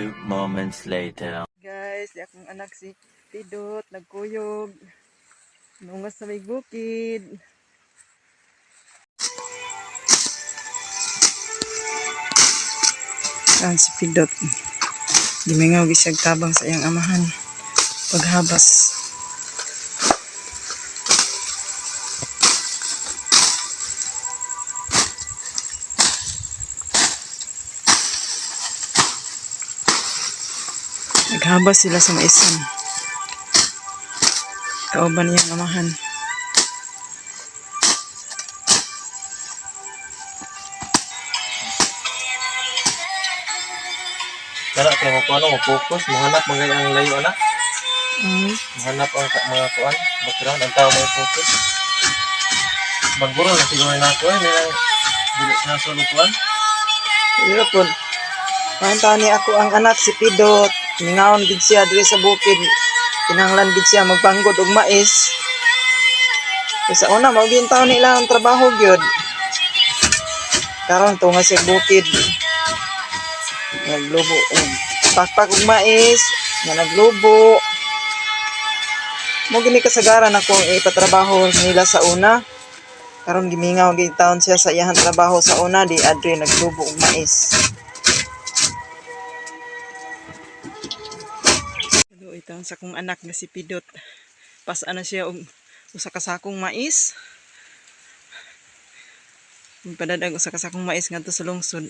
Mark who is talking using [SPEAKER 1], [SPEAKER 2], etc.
[SPEAKER 1] few moments later.
[SPEAKER 2] Guys, di akong anak si Pidot, nagkuyog. Nungas sa may bukid. Yan si Pidot. Dimingaw gisag tabang sa iyang amahan. Paghabas. Naghabas sila sa maisan. Kauban niyang amahan.
[SPEAKER 3] Kaya kaya mo paano focus, mahanap mga ang layo anak. Mahanap ang mga kuan, background ang tao mo focus. Magburo na siguro na ako nilang dili na sulutuan.
[SPEAKER 2] Iyo po. Manta ni ako ang anak si Pidot. Ningaon gid siya diri sa bukid. Kinahanglan gid siya magpanggod og mais. Sa una mao gyud taon nila ang trabaho gyud. Karon tunga sa bukid. Naglubo pakpak og mais, nga naglubo. Mo gini kasagaran ako ipatrabaho nila sa una. Karon gimingaw gid taon siya sa iyang trabaho sa una di adre naglubo og mais. Hello, ito sa kong anak nga si Pidot. Pas-an na siya og usa ka sakong mais. Padadag usa ka sakong mais ngadto sa lungsod.